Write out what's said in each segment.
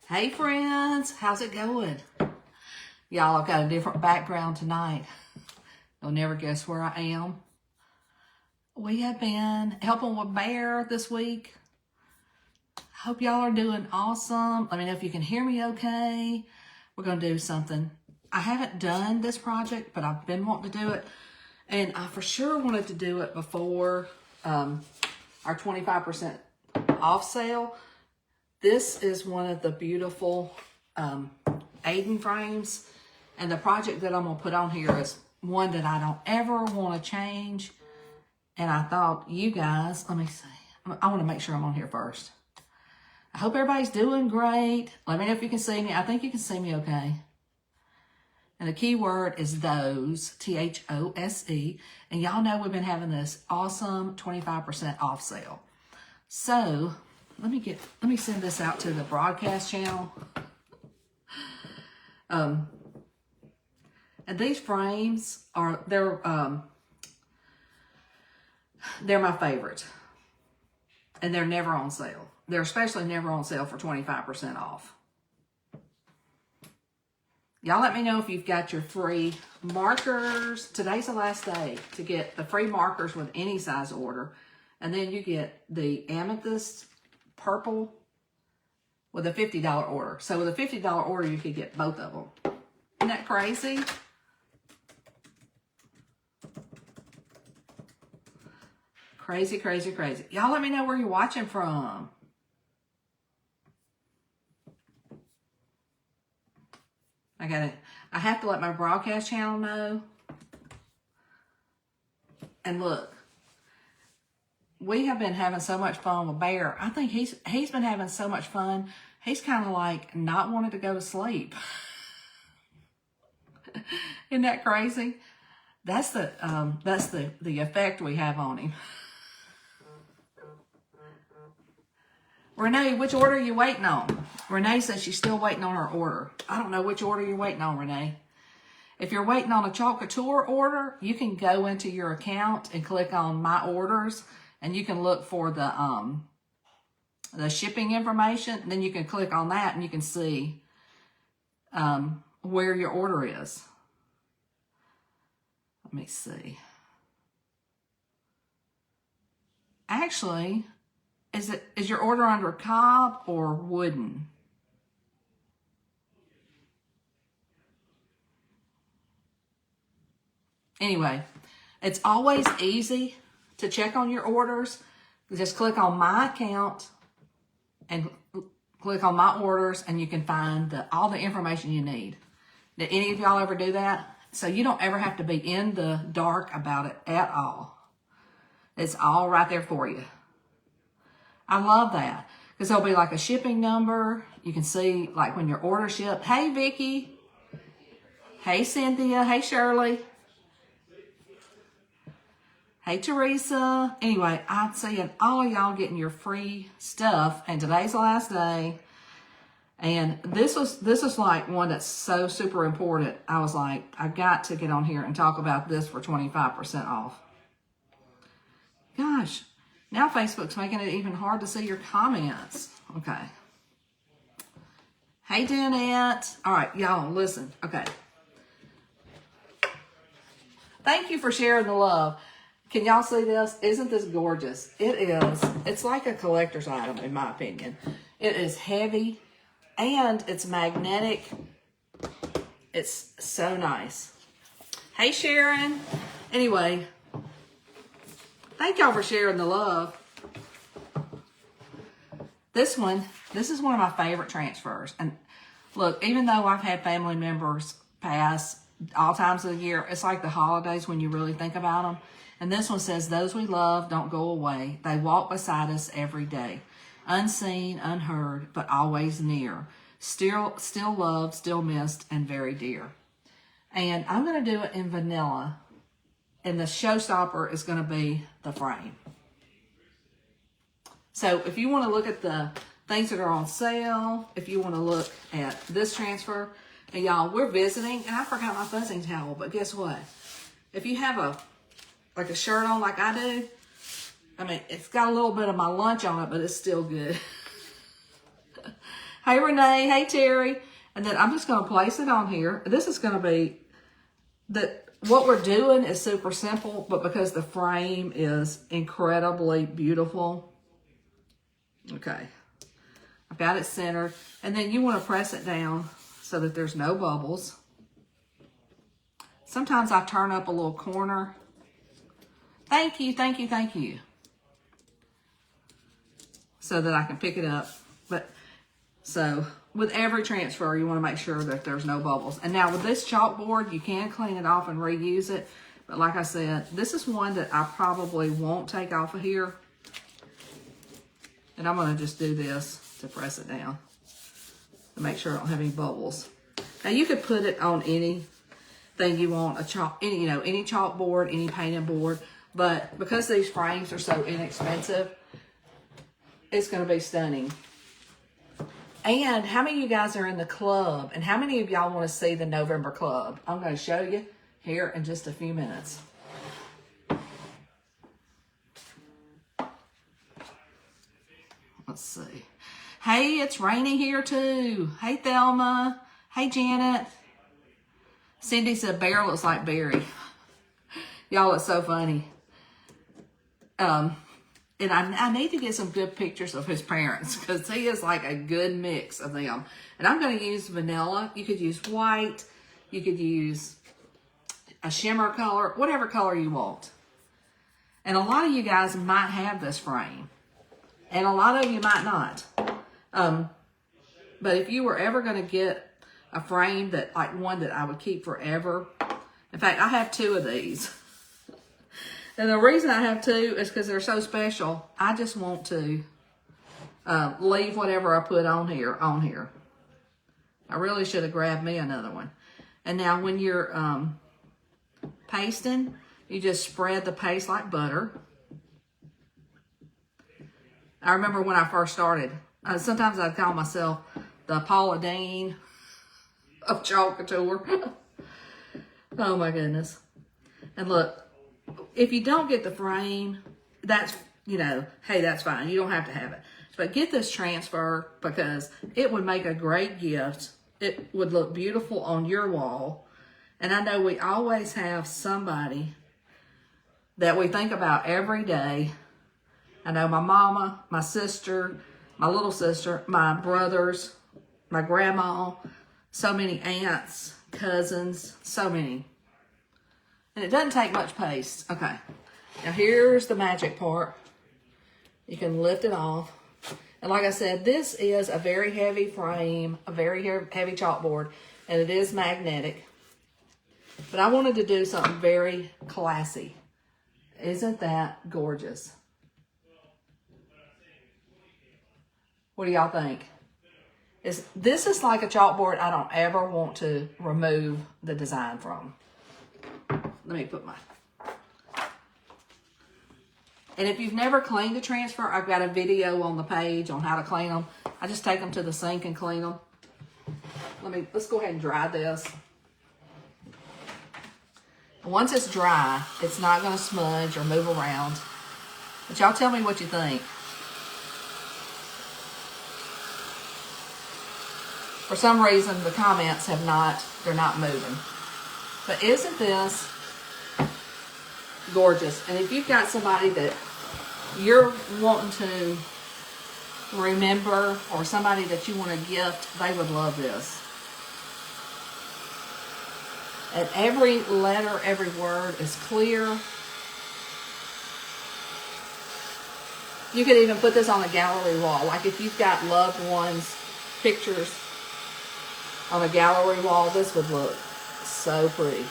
Hey friends, how's it going? Y'all, I've got a different background tonight. You'll never guess where I am. We have been helping with Bear this week. Hope y'all are doing awesome. Let me know if you can hear me okay. We're going to do something. I haven't done this project, but I've been wanting to do it. And I for sure wanted to do it before our 25% off sale. This is one of the beautiful Aiden frames. And the project that I'm going to put on here is one that I don't ever want to change. And I thought you guys, let me see. I want to make sure I'm on here first. I hope everybody's doing great. Let me know if you can see me. I think you can see me okay. And the key word is those, T-H-O-S-E. And y'all know we've been having this awesome 25% off sale. So let me send this out to the broadcast channel. And these frames are, they're my favorite. And they're never on sale. They're especially never on sale for 25% off. Y'all let me know if you've got your free markers. Today's the last day to get the free markers with any size order. And then you get the amethyst purple with a $50 order. So with a $50 order, you could get both of them. Isn't that crazy? Crazy, crazy, crazy. Y'all let me know where you're watching from. I have to let my broadcast channel know. And look, we have been having so much fun with Bear. I think he's been having so much fun. He's kind of like not wanting to go to sleep. Isn't that crazy? That's the effect we have on him. Renee, which order are you waiting on? Renee says she's still waiting on her order. I don't know which order you're waiting on, Renee. If you're waiting on a Chalk Couture order, you can go into your account and click on My Orders, and you can look for the shipping information. And then you can click on that, and you can see where your order is. Let me see. Actually, is your order under cob or wooden? Anyway, it's always easy to check on your orders. Just click on My Account and click on My Orders, and you can find all the information you need. Did any of y'all ever do that? So you don't ever have to be in the dark about it at all. It's all right there for you. I love that because there'll be like a shipping number. You can see like when your order shipped. Hey, Vicky. Hey, Cynthia. Hey, Shirley. Hey, Teresa. Anyway, I'm seeing all of y'all getting your free stuff, and today's the last day. And this is like one that's so super important. I was like, I got to get on here and talk about this for 25% off. Gosh. Now Facebook's making it even hard to see your comments. Okay. Hey, Danette. All right, y'all, listen. Okay. Thank you for sharing the love. Can y'all see this? Isn't this gorgeous? It is. It's like a collector's item, in my opinion. It is heavy, and it's magnetic. It's so nice. Hey, Sharon. Anyway, thank y'all for sharing the love. This is one of my favorite transfers. And look, even though I've had family members pass all times of the year, it's like the holidays when you really think about them. And this one says, those we love don't go away. They walk beside us every day. Unseen, unheard, but always near. Still loved, still missed, and very dear. And I'm going to do it in vanilla. And the showstopper is going to be the frame. So if you want to look at the things that are on sale, if you want to look at this transfer, and y'all, we're visiting, and I forgot my fuzzing towel, but guess what? If you have a shirt on like I do, I mean, it's got a little bit of my lunch on it, but it's still good. Hey, Renee. Hey, Terry. And then I'm just going to place it on here. This is going to be, what we're doing is super simple, but because the frame is incredibly beautiful. Okay. I've got it centered. And then you want to press it down so that there's no bubbles. Sometimes I turn up a little corner. Thank you, thank you, thank you. So that I can pick it up. But so with every transfer, you want to make sure that there's no bubbles. And now with this chalkboard, you can clean it off and reuse it. But like I said, this is one that I probably won't take off of here. And I'm going to just do this to press it down to make sure I don't have any bubbles. Now you could put it on anything you want, any chalkboard, any painted board. But because these frames are so inexpensive, it's going to be stunning. And how many of you guys are in the club? And how many of y'all want to see the November club? I'm going to show you here in just a few minutes. Let's see. Hey, it's raining here too. Hey, Thelma. Hey, Janet. Cindy said, Bear looks like Barry. Y'all, it's so funny. And I need to get some good pictures of his parents because he is like a good mix of them. And I'm going to use vanilla. You could use white. You could use a shimmer color, whatever color you want. And a lot of you guys might have this frame. And a lot of you might not. But if you were ever going to get a frame that, like one that I would keep forever. In fact, I have 2 of these. And the reason I have 2 is because they're so special. I just want to leave whatever I put on here. I really should have grabbed me another one. And now when you're pasting, you just spread the paste like butter. I remember when I first started, sometimes I'd call myself the Paula Deen of Chalk Couture. Oh my goodness. And look, if you don't get the frame, that's, hey, that's fine. You don't have to have it. But get this transfer because it would make a great gift. It would look beautiful on your wall. And I know we always have somebody that we think about every day. I know my mama, my sister, my little sister, my brothers, my grandma, so many aunts, cousins, so many. And it doesn't take much paste. Okay. Now here's the magic part. You can lift it off. And like I said, this is a very heavy frame, a very heavy chalkboard, and it is magnetic. But I wanted to do something very classy. Isn't that gorgeous? What do y'all think? This is like a chalkboard I don't ever want to remove the design from. Let me put my... And if you've never cleaned a transfer, I've got a video on the page on how to clean them. I just take them to the sink and clean them. Let's go ahead and dry this. Once it's dry, it's not going to smudge or move around. But y'all tell me what you think. For some reason, the comments they're not moving. But isn't this gorgeous? And if you've got somebody that you're wanting to remember or somebody that you want to gift, they would love this. And every letter, every word is clear. You could even put this on a gallery wall. Like if you've got loved ones' pictures on a gallery wall, this would look so pretty.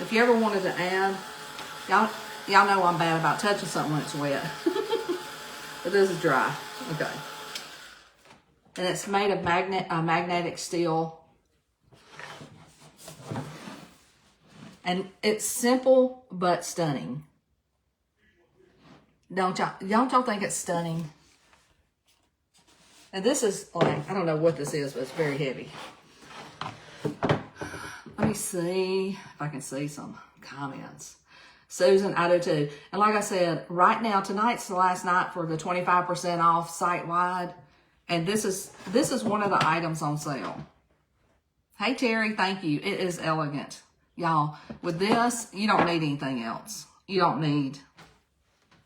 If you ever wanted to add, y'all know I'm bad about touching something when it's wet. But this is dry. Okay. And it's made of magnetic steel. And it's simple but stunning. Don't y'all think it's stunning? And this is like, I don't know what this is, but it's very heavy. Let me see if I can see some comments. Susan, I do too. And like I said, right now, tonight's the last night for the 25% off site-wide. And this is one of the items on sale. Hey, Terry, thank you. It is elegant. Y'all, with this, you don't need anything else. You don't need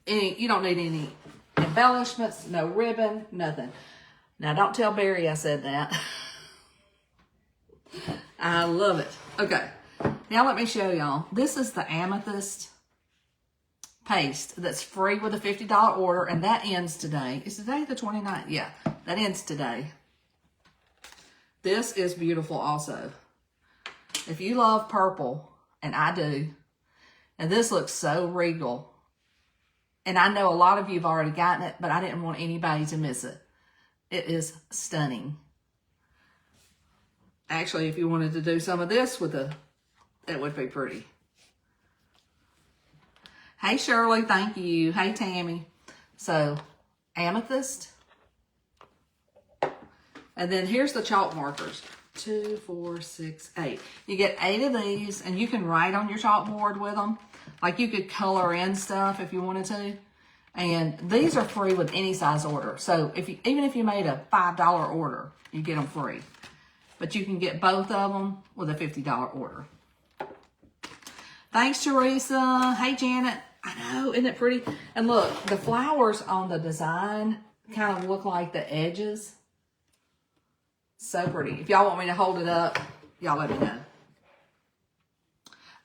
any embellishments, no ribbon, nothing. Now, don't tell Barry I said that. I love it. Okay. Now, let me show y'all. This is the amethyst paste that's free with a $50 order, and that ends today. Is today the 29th? Yeah, that ends today. This is beautiful also. If you love purple, and I do, and this looks so regal, and I know a lot of you have already gotten it, but I didn't want anybody to miss it. It is stunning. Actually, if you wanted to do some of this with it would be pretty. Hey, Shirley, thank you. Hey, Tammy. So, amethyst. And then here's the chalk markers. 2, 4, 6, 8. You get 8 of these, and you can write on your chalkboard with them. Like, you could color in stuff if you wanted to. And these are free with any size order. So, even if you made a $5 order, you get them free. But you can get both of them with a $50 order. Thanks, Teresa. Hey, Janet. I know, isn't it pretty? And look, the flowers on the design kind of look like the edges. So pretty. If y'all want me to hold it up, y'all let me know.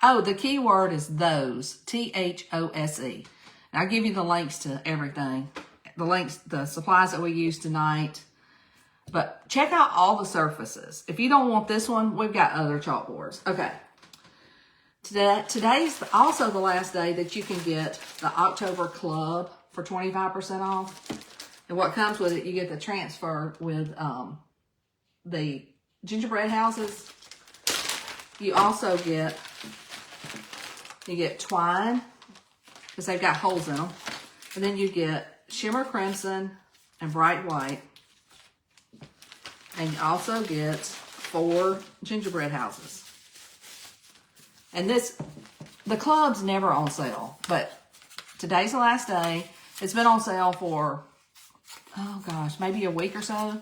Oh, the key word is those. T-H-O-S-E. And I'll give you the links to everything. The links, the supplies that we use tonight. But check out all the surfaces. If you don't want this one, we've got other chalkboards. Okay. Today's also the last day that you can get the October Club for 25% off. And what comes with it, you get the transfer with the gingerbread houses. You also get twine, because they've got holes in them. And then you get shimmer crimson and bright white. And you also get 4 gingerbread houses. And the club's never on sale, but today's the last day. It's been on sale for, oh gosh, maybe a week or so.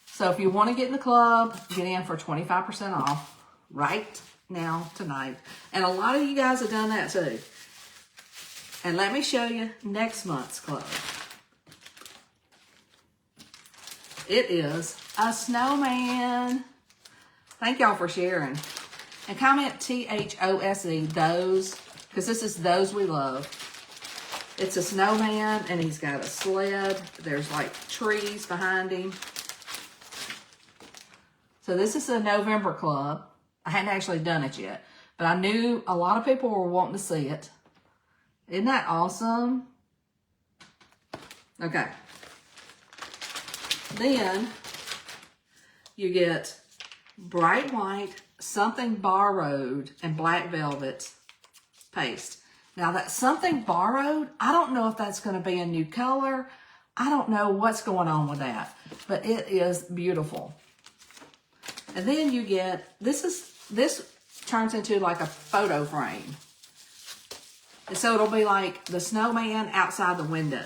So if you want to get in the club, get in for 25% off right now, tonight. And a lot of you guys have done that too. And let me show you next month's club. It is a snowman. Thank y'all for sharing. And comment T-H-O-S-E, those, because this is those we love. It's a snowman, and he's got a sled. There's like trees behind him. So this is a November club. I hadn't actually done it yet, but I knew a lot of people were wanting to see it. Isn't that awesome? Okay. Then you get bright white, something borrowed, and black velvet paste. Now that something borrowed, I don't know if that's going to be a new color. I don't know what's going on with that, but it is beautiful. And then you get, this turns into like a photo frame. And so it'll be like the snowman outside the window.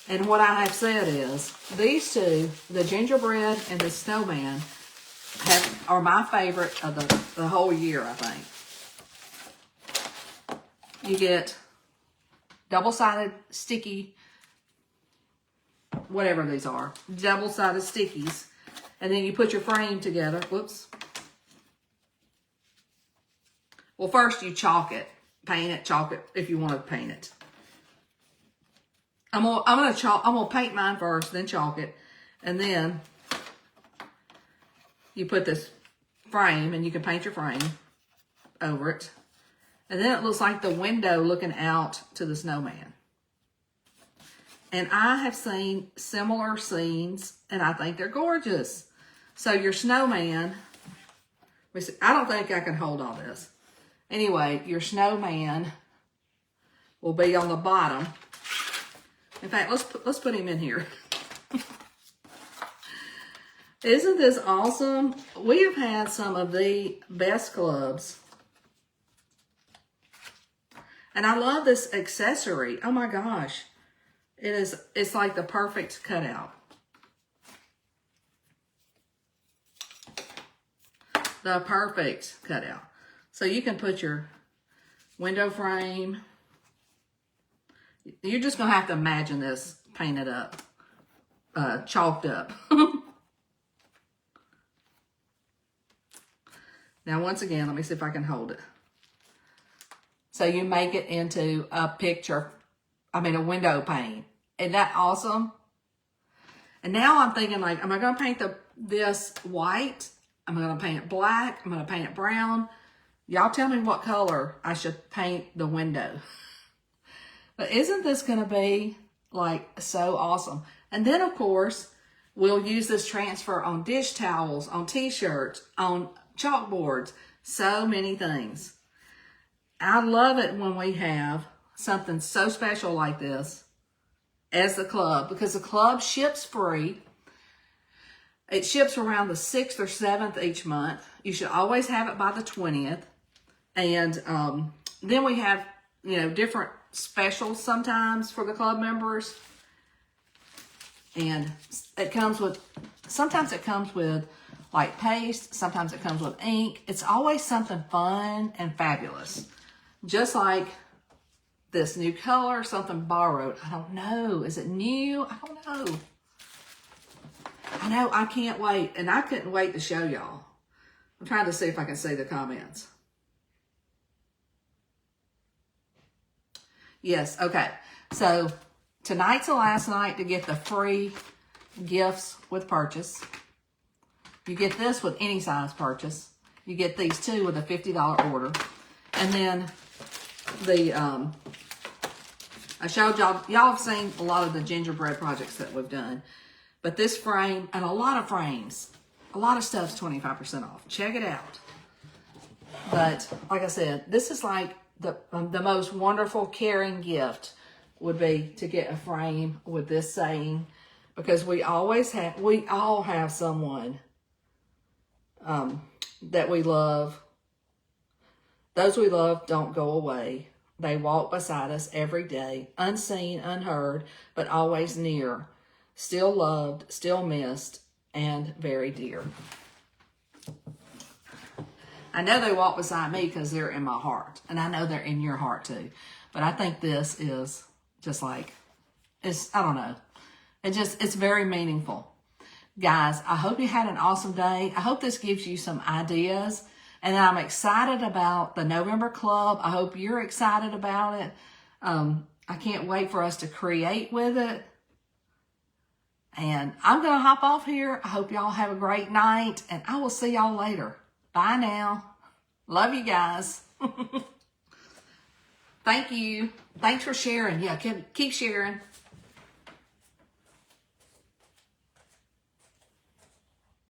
And what I have said is, these two, the gingerbread and the snowman, are my favorite of the whole year, I think. You get double-sided sticky, whatever these are, double-sided stickies. And then you put your frame together. Whoops. Well, first you chalk it, paint it, chalk it if you want to paint it. I'm gonna paint mine first, then chalk it, and then you put this frame, and you can paint your frame over it, and then it looks like the window looking out to the snowman. And I have seen similar scenes, and I think they're gorgeous. So your snowman, I don't think I can hold all this. Anyway, your snowman will be on the bottom. In fact, let's put him in here. Isn't this awesome? We have had some of the best clubs. And I love this accessory. Oh my gosh. It's like the perfect cutout. The perfect cutout. So you can put your window frame. You're just going to have to imagine this painted up, chalked up. Now, once again, let me see if I can hold it. So you make it into a picture, a window pane. Isn't that awesome? And now I'm thinking, like, am I going to paint this white? I'm going to paint it black. I'm going to paint it brown. Y'all tell me what color I should paint the window. But isn't this going to be, like, so awesome? And then, of course, we'll use this transfer on dish towels, on t-shirts, on chalkboards, so many things. I love it when we have something so special like this as the club, because the club ships free. It ships around the 6th or 7th each month. You should always have it by the 20th. And then we have, different specials sometimes for the club members. And sometimes it comes with like paste, sometimes it comes with ink. It's always something fun and fabulous. Just like this new color, something borrowed. I don't know. Is it new? I don't know. I know, I can't wait. And I couldn't wait to show y'all. I'm trying to see if I can see the comments. Yes, okay. So tonight's the last night to get the free gifts with purchase. You get this with any size purchase. You get these two with a $50 order. And then I showed y'all have seen a lot of the gingerbread projects that we've done. But this frame, and a lot of frames, a lot of stuff's 25% off. Check it out. But like I said, this is like the most wonderful, caring gift would be to get a frame with this saying, because we all have someone that we love. Those we love don't go away. They walk beside us every day, unseen, unheard, but always near. Still loved, still missed, and very dear. I know they walk beside me because they're in my heart. And I know they're in your heart too. But I think this is just like, I don't know. It's very meaningful. Guys, I hope you had an awesome day. I hope this gives you some ideas. And I'm excited about the November Club. I hope you're excited about it. I can't wait for us to create with it. And I'm going to hop off here. I hope y'all have a great night. And I will see y'all later. Bye now. Love you guys. Thank you. Thanks for sharing. Yeah, keep sharing.